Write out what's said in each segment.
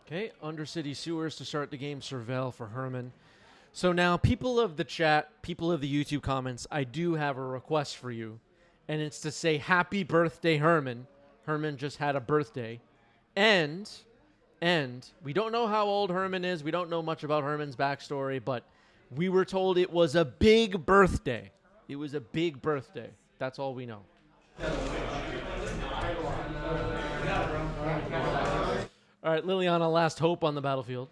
Okay, Undercity Sewers to start the game. Surveil for Herman. So now, people of the chat, people of the YouTube comments, I do have a request for you, and it's to say happy birthday, Herman. Herman just had a birthday, and we don't know how old Herman is. We don't know much about Herman's backstory, but we were told it was a big birthday. It was a big birthday. That's all we know. All right, Liliana, last hope on the battlefield.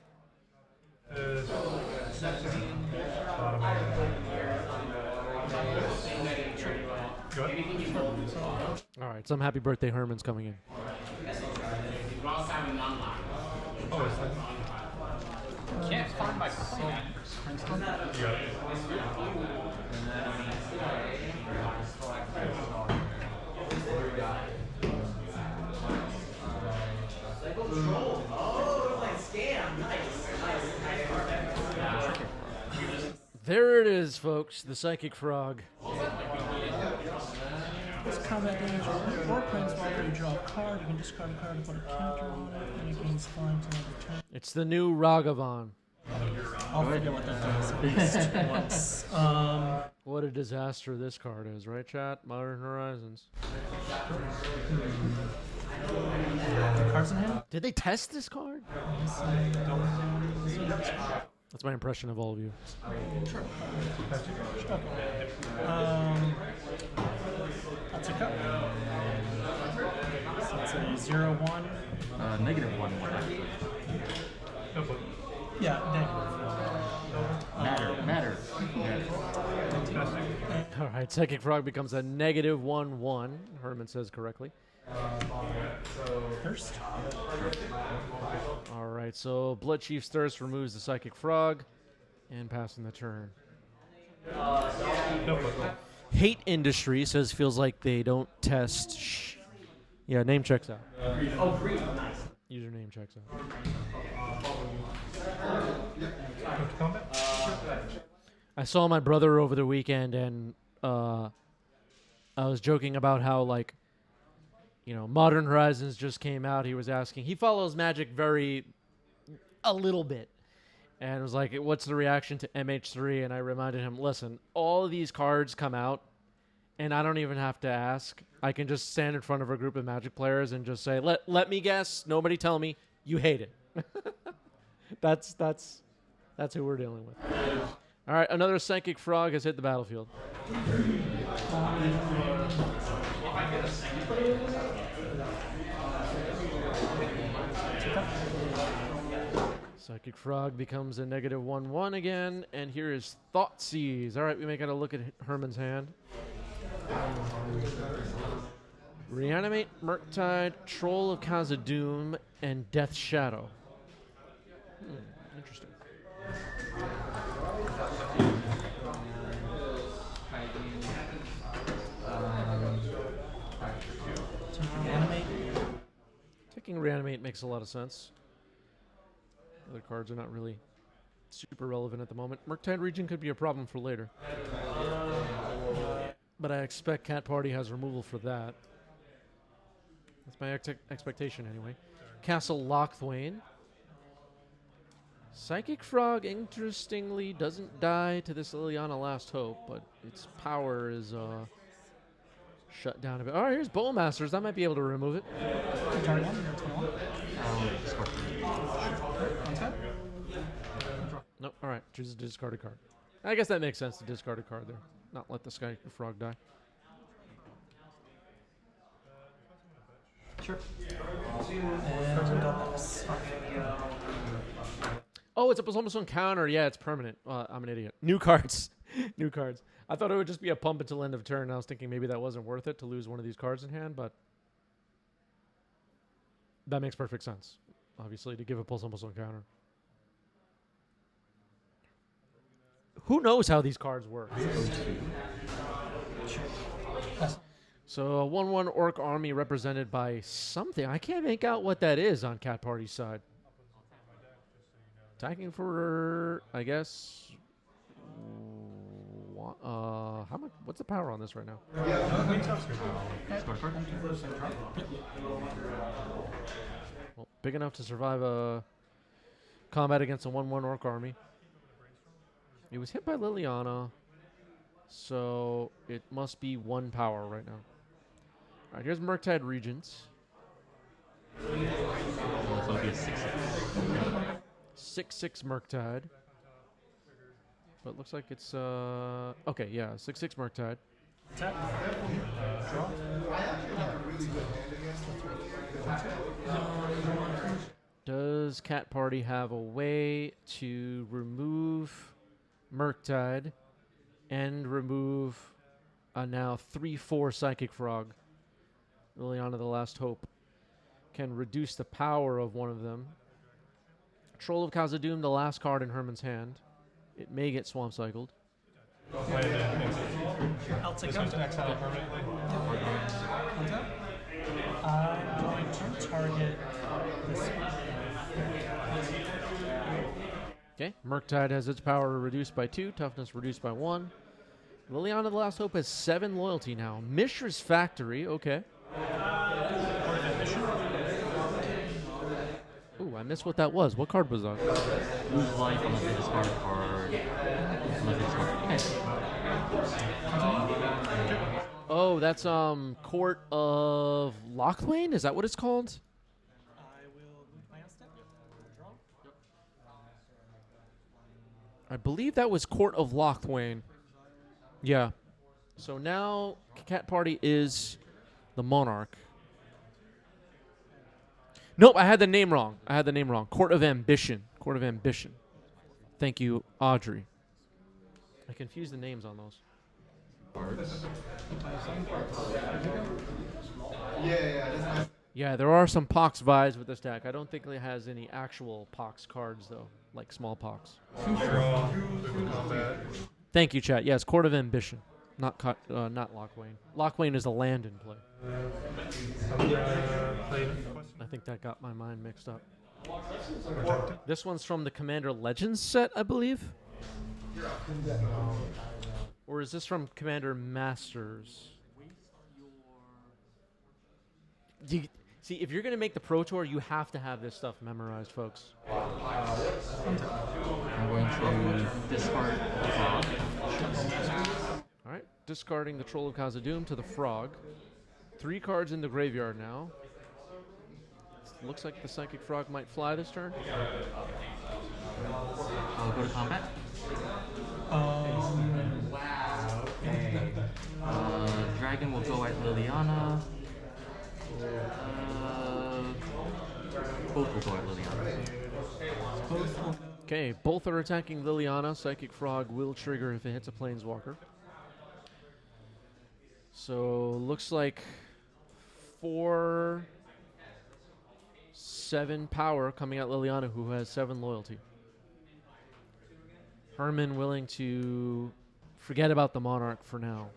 All right, some happy birthday Herman's coming in. Can't find my phone. There it is, folks. The Psychic Frog. This combat damage or Prince while you draw a card, you can discard a card and put a counter on it, and it gains flying to another turn. It's the new Ragavan. I'll figure what that does at least once. What a disaster this card is, right, chat? Modern Horizons. Cards in hand? Did they test this card? That's my impression of all of you. Sure. That's a cut. So it's a 0-1. -1. Yeah, Matter. All right, Psychic Frog becomes a -1/1. Herman says correctly. Thirst. All right, so Blood Chief's Thirst removes the Psychic Frog and passing the turn. Hate Industry says feels like they don't test. Yeah, name checks out. Username checks out. I saw my brother over the weekend, and I was joking about how, like, you know, Modern Horizons just came out. He was asking. He follows Magic a little bit. And was like, what's the reaction to MH3? And I reminded him, listen, all of these cards come out, and I don't even have to ask. I can just stand in front of a group of Magic players and just say, let me guess. Nobody tell me you hate it. That's who we're dealing with. All right, another Psychic Frog has hit the battlefield. Psychic Frog becomes a -1/1 again, and here is Thoughtseize. All right, we may gotta look at Herman's hand. Reanimate, Murktide, Troll of Khazad-dûm, and Death Shadow. Interesting. Taking Reanimate makes a lot of sense. Other cards are not really super relevant at the moment. Murktide Region could be a problem for later. But I expect Cat Party has removal for that. That's my expectation anyway. Castle Lochthwain. Psychic Frog, interestingly, doesn't die to this Liliana Last Hope, but its power is shut down a bit. All right, here's Bowmasters. I might be able to remove it. Nope. All right, choose a discarded card. I guess that makes sense to discard a card there. Not let the Psychic Frog die. Sure. Oh, it's a almost on counter. Yeah, it's permanent. I'm an idiot. New cards. New cards. I thought it would just be a pump until end of turn. I was thinking maybe that wasn't worth it to lose one of these cards in hand, but that makes perfect sense, obviously, to give a pulse almost on counter. Who knows how these cards work? So a 1/1 Orc army represented by something. I can't make out what that is on Cat Party's side. Attacking for, I guess, How much? What's the power on this right now? Discard card. Well, big enough to survive a combat against a 1/1 orc army. It was hit by Liliana, so it must be 1 power right now. All right, here's Murktide Regents. So it'll be a 6/6. 6/6 Murktide. But it looks like it's okay, yeah, 6/6 Murktide. Tap. Draw. Does Cat Party have a way to remove Murktide and remove a now 3/4 Psychic Frog? Liliana the Last Hope can reduce the power of one of them. Troll of Khazad-dûm, the last card in Herman's hand. It may get swamp cycled. I'll take it. Exile permanently. I'm going to target this one. Okay, Murktide has its power reduced by 2, toughness reduced by 1. Liliana the Last Hope has 7 loyalty now. Mishra's Factory, okay. Ooh, I missed what that was. What card was that? Lose life unless they discard a card. Unless they discard. Okay. Oh, that's Court of Lochthwain? Is that what it's called? I will move my step. Draw. I believe that was Court of Lochthwain. Yeah. So now Cat Party is the Monarch. Nope, I had the name wrong. Court of Ambition. Court of Ambition. Thank you, Audrey. I confused the names on those. Yeah, there are some Pox vibes with this deck. I don't think it has any actual Pox cards, though, like small Pox. Draw. Combat. Thank you, chat. Yes, Court of Ambition. Not Lochthwain. Lochthwain is a land in play. Play I think that got my mind mixed up. This one's from the Commander Legends set, I believe. Or is this from Commander Masters? See, if you're going to make the Pro Tour, you have to have this stuff memorized, folks. I'm going to discard the frog. All right, discarding the Troll of Khazad-dûm to the Frog. 3 cards in the graveyard now. Looks like the Psychic Frog might fly this turn. I'll go to combat. Dragon will go at Liliana. Both will go at Liliana. Okay, both are attacking Liliana. Psychic Frog will trigger if it hits a Planeswalker. So, looks like 4, 7 power coming at Liliana, who has 7 loyalty. Herman willing to forget about the Monarch for now.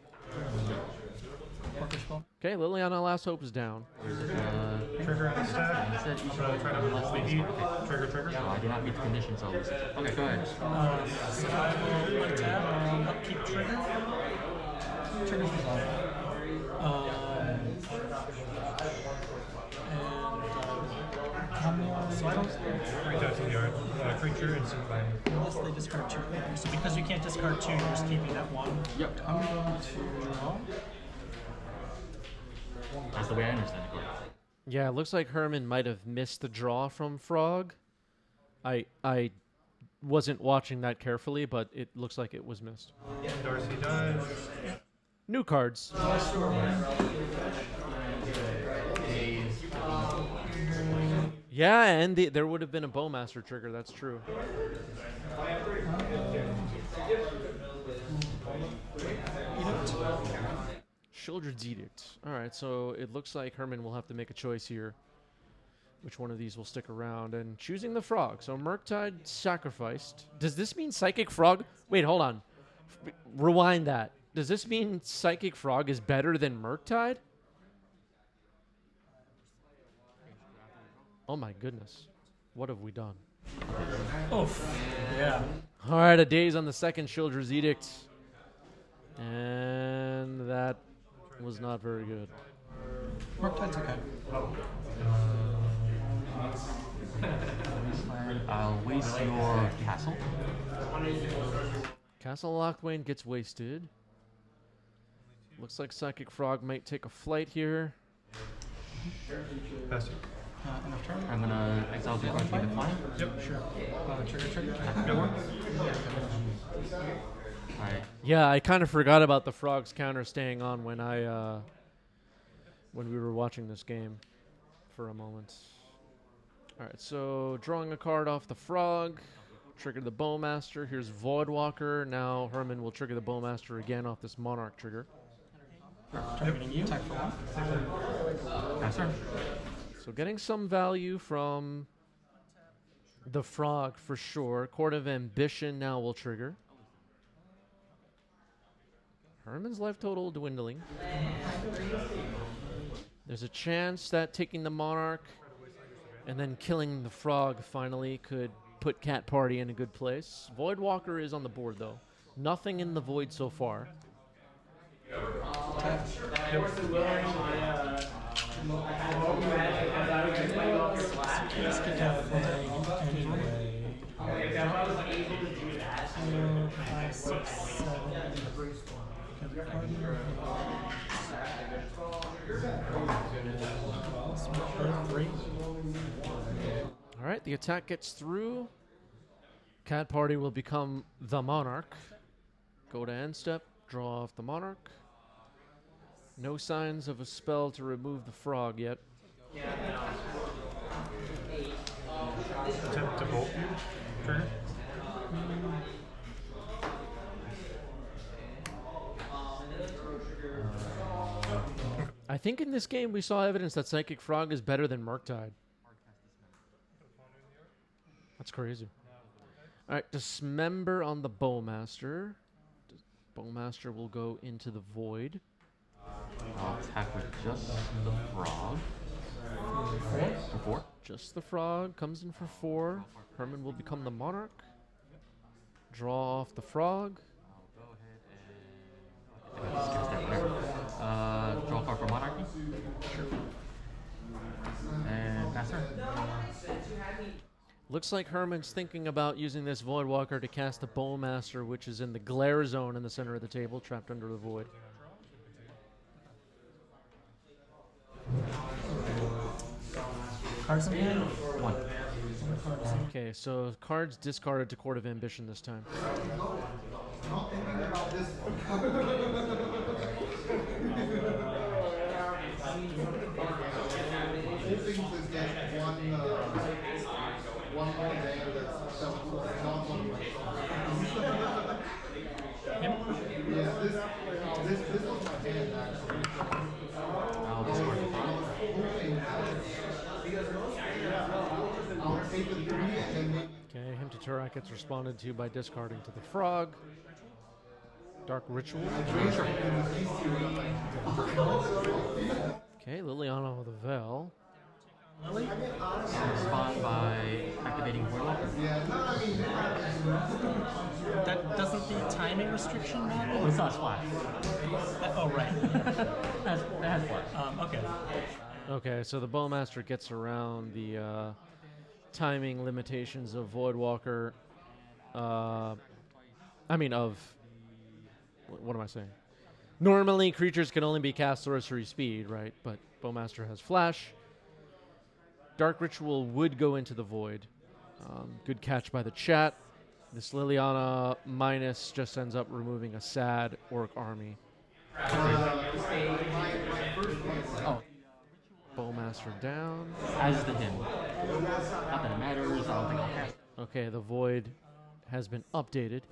Okay, Liliana Last Hope is down. Trigger on the stack. I said each I'm gonna try to unless they eat. discard. Trigger. So I do not meet the conditions, so I'll lose it. Okay, go ahead. So I will untap, upkeep trigger. Trigger's resolved. So I don't. Reach out to the yard. Creature and survive. Unless they discard 2 players. So because you can't discard 2, you're just keeping that 1. Yep. I'm going to draw. That's the way I understand it. Yeah, it looks like Herman might have missed the draw from Frog. I wasn't watching that carefully, but it looks like it was missed. Darcy dies. New cards. Yeah, and there would have been a Bowmaster trigger, that's true. Children's Edict. Alright, so it looks like Herman will have to make a choice here. Which one of these will stick around? And choosing the Frog. So Murktide sacrificed. Does this mean Psychic Frog? Wait, hold on. Rewind that. Does this mean Psychic Frog is better than Murktide? Oh my goodness. What have we done? Oof. Yeah. Alright, a daze on the second Children's Edict. And that was not very good. Murktide's okay. I'll waste your castle. Castle Lochwain gets wasted. Looks like Psychic Frog might take a flight here. Pass you. Enough turn? I'm gonna exile the card to make it flying. Yep. Sure. Trigger. Good one. Alright. Yeah, I kind of forgot about the frog's counter staying on when when we were watching this game for a moment. All right, so drawing a card off the frog, trigger the Bowmaster. Here's Voidwalker. Now Herman will trigger the Bowmaster again off this Monarch trigger. Targeting you. Attack for 1. Pass turn. So getting some value from the frog for sure. Court of Ambition now will trigger. Herman's life total dwindling. There's a chance that taking the Monarch and then killing the frog finally could put Cat Party in a good place. Voidwalker is on the board though. Nothing in the void so far. Let's get that flag anyway. 4, 5, 6, 7. Get the card here. Three. All right, the attack gets through. Cat Party will become the Monarch. Go to end step, draw off the Monarch. No signs of a spell to remove the frog yet. Attempt to bolt. Trigger. I think in this game we saw evidence that Psychic Frog is better than Murktide. That's crazy. All right, Dismember on the Bowmaster. Bowmaster will go into the void. I'll attack with just the frog. For 4. Just the frog comes in for 4. Herman will become the Monarch. Draw off the frog. I think I just cast that whatever. Draw a card for Monarchy. Sure. And pass turn. Looks like Herman's thinking about using this Voidwalker to cast the Bowmaster, which is in the glare zone in the center of the table, trapped under the void. Cards in hand? 1. Okay, so cards discarded to Court of Ambition this time. I'll discard the frog. Okay, Him to Turak gets responded to by discarding to the frog. Dark Ritual. Okay, Liliana with a Veil. Lily? Respond by activating Voidwalker. That doesn't the timing restriction matter? Oh, it's not splash. Oh, right. It has splash. Okay. Okay, so the Bowmaster gets around the timing limitations of Voidwalker. What am I saying? Normally, creatures can only be cast sorcery speed, right? But Bowmaster has flash. Dark Ritual would go into the void. Good catch by the chat. This Liliana minus just ends up removing a sad Orc army. Oh, Bowmaster down. as the him. Not that it matters. I don't think I'll cast. Okay, the void has been updated.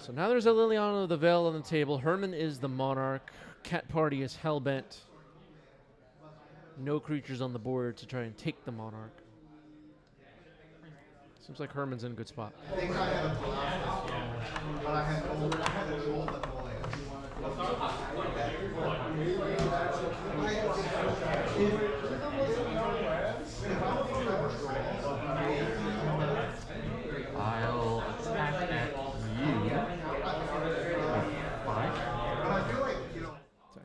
So now there's a Liliana of the Veil on the table. Herman is the Monarch. Cat Party is hellbent. No creatures on the board to try and take the Monarch. Seems like Herman's in a good spot. I think I had a blast this year, but I had old I'll attack at you.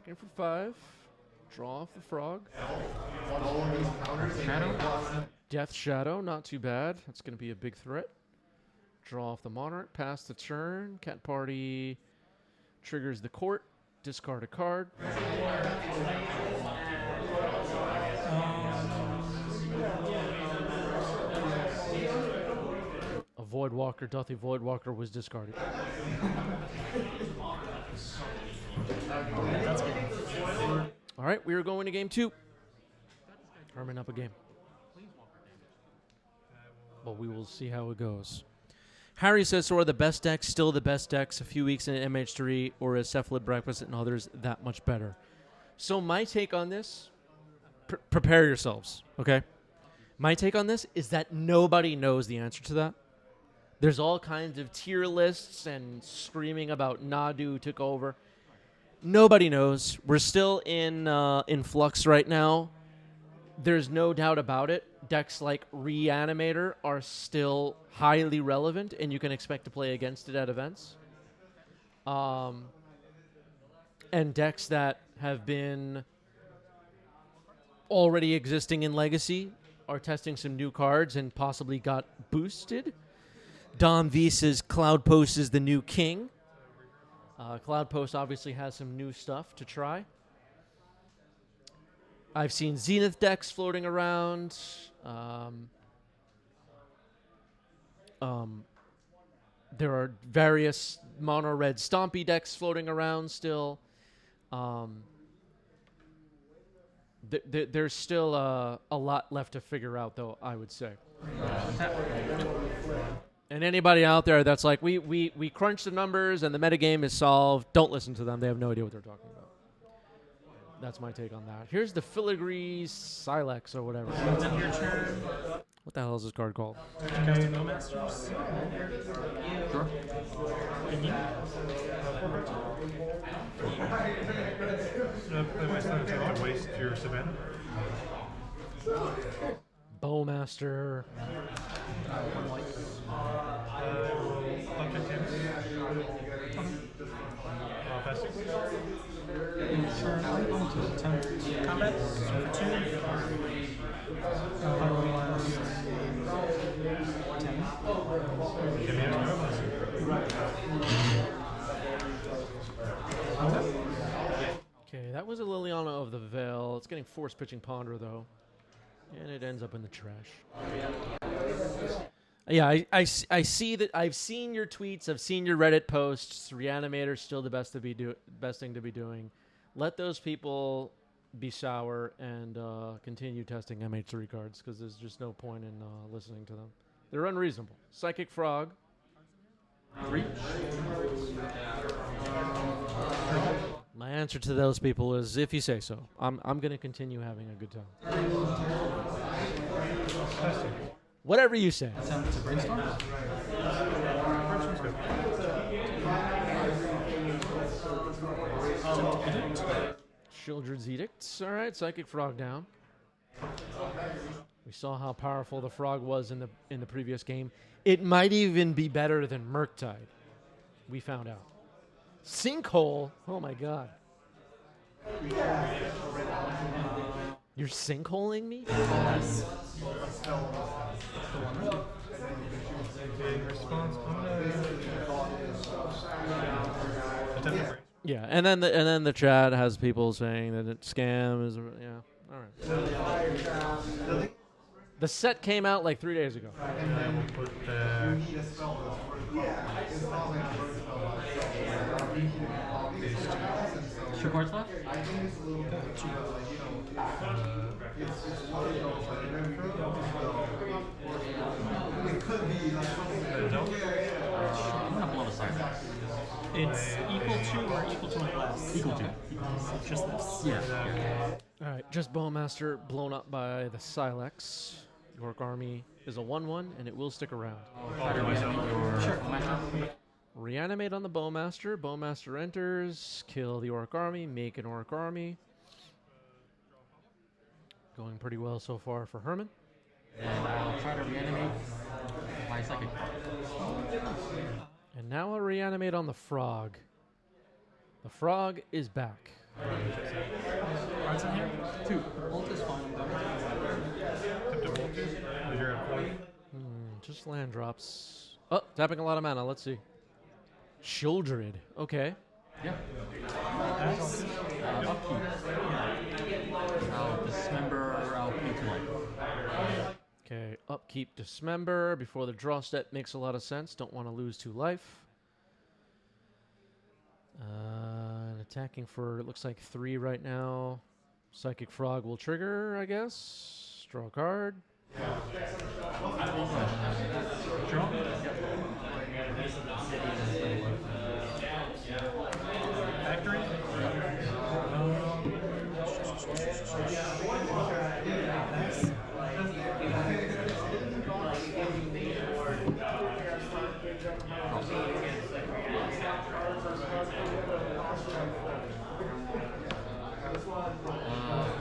Attacking for 5. Draw off the frog. Shadow. Death Shadow, not too bad. That's going to be a big threat. Draw off the Monarch. Pass the turn. Cat Party triggers the court. Discard a card. A Voidwalker, Dothy Voidwalker was discarded. That's good. All right, we are going to game 2. Herman up a game. But we will see how it goes. Harry says, so are the best decks still the best decks a few weeks in MH3, or is Cephalid Breakfast and others that much better? So my take on this, prepare yourselves, okay? My take on this is that nobody knows the answer to that. There's all kinds of tier lists and screaming about Nadu took over. Nobody knows. We're still in flux right now. There's no doubt about it. Decks like Reanimator are still highly relevant, and you can expect to play against it at events. And decks that have been already existing in Legacy are testing some new cards and possibly got boosted. Dom V says Cloud Post is the new king. Cloud Post obviously has some new stuff to try. I've seen Zenith decks floating around. There are various mono red Stompy decks floating around still. There's still a lot left to figure out, though, I would say. And anybody out there that's like, we crunched the numbers and the metagame is solved, don't listen to them. They have no idea what they're talking about. That's my take on that. Here's the Filigree Silex or whatever. What the hell is this card called? Casting Bowmasters. Sure. Play my son to waste your Savannah. Bowmaster. Object hits. Passing. Combat. For 2. 10. Give me a turn. Okay, that was a Liliana of the Veil. It's getting force pitching Ponder, though. And it ends up in the trash. Yeah, I see that. I've seen your tweets. I've seen your Reddit posts. Reanimator's still the best thing to be doing. Let those people be sour and continue testing MH3 cards, because there's just no point in listening to them. They're unreasonable. Psychic Frog. 3. My answer to those people is, if you say so. I'm going to continue having a good time. Whatever you say. Attempt to brainstorm. Children's Edicts. All right, Psychic Frog down. We saw how powerful the frog was in the previous game. It might even be better than Murktide. We found out. Sinkhole. Oh my god. You're sinkholing me? Yeah, and then the chat has people saying that it's scam is all right. The set came out like 3 days ago. Two cards left? I'm gonna blow the side. It's equal to or equal to and less. Equal to. It's just this. Yeah. All right, just Bowmaster blown up by the Silex. York Army is a 1/1, and it will stick around. Reanimate on the Bowmaster. Bowmaster enters. Kill the Orc Army. Make an Orc Army. Going pretty well so far for Herman. And I'll try to reanimate my second card. And now I'll reanimate on the Frog. The frog is back. Cards in here? 2. Ult is fine. Tip to Volt 2. You're at 4. Just land drops. Oh, tapping a lot of mana. Let's see. Shieldred. Okay. Yep. That's Upkeep. I'll dismember, I'll pay 2 life. Okay. Upkeep Dismember before the draw step makes a lot of sense. Don't want to lose 2 life. And attacking for, it looks like 3 right now. Psychic Frog will trigger, I guess. Draw a card. draw. Factory?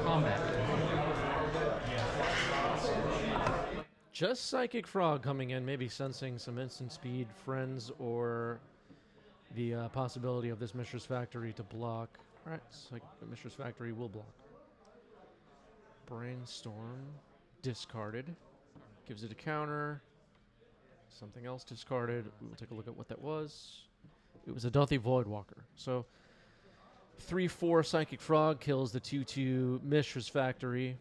Combat. Just Psychic Frog coming in, maybe sensing some instant speed friends or the possibility of this Mishra's Factory to block. All right, Mishra's Factory will block. Brainstorm, discarded. Gives it a counter. Something else discarded. We will take a look at what that was. It was a Dothi Voidwalker. So 3/4 Psychic Frog kills the 2/2 Mishra's Factory.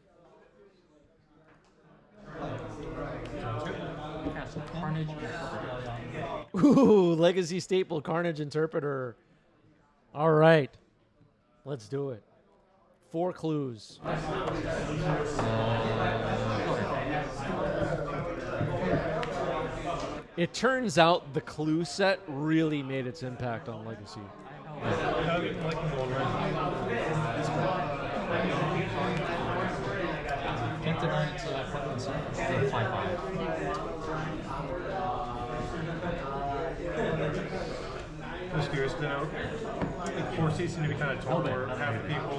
Cast Carnage Interpreter. Ooh, Legacy Staple Carnage Interpreter. All right. Let's do it. 4 clues. It turns out the clue set really made its impact on Legacy. How do you like them already? Into 9, it's Portland Sun. It's a 5/5. Just curious to know. Like 4 seats seem to be kind of torn where half the people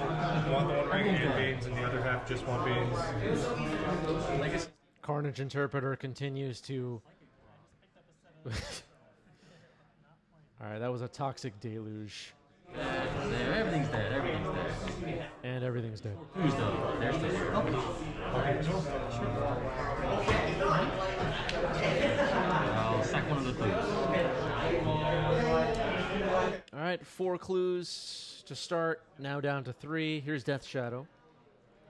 want the one ring and beans and the other half just want beans. Carnage Interpreter continues to... All right, that was a toxic deluge. There, everything's dead, everything's dead. And everything's dead. Who's dead? There's the I'll sack one of the clues. All right, 4 clues to start. Now down to 3. Here's Death Shadow.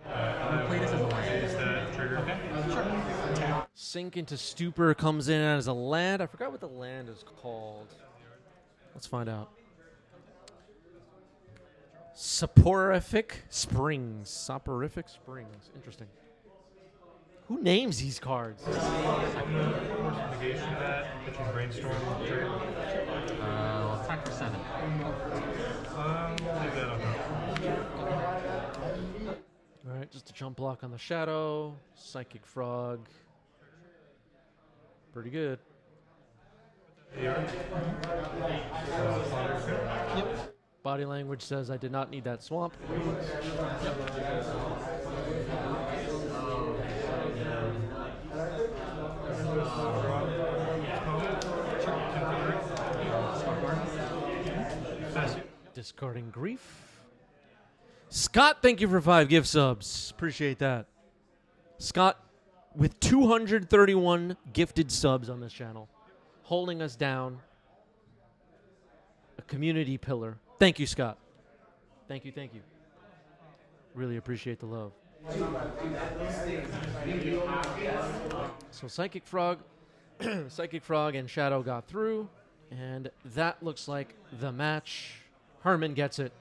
Play this as a land. Is that trigger? Sink into Stupor comes in as a land. I forgot what the land is called. Let's find out. Soporific Springs. Soporific Springs. Interesting. Who names these cards? Force negation of that, which is brainstorm trigger. I'll attack for 7. Leave that on top. All right, just a jump block on the Shadow. Psychic Frog. Pretty good. Yep. Body language says I did not need that swamp. Discarding Grief. Scott, thank you for 5 gift subs. Appreciate that. Scott, with 231 gifted subs on this channel, holding us down. A community pillar. Thank you, Scott. Thank you, thank you. Really appreciate the love. So Psychic Frog, Psychic Frog and Shadow got through, and that looks like the match. Herman gets it.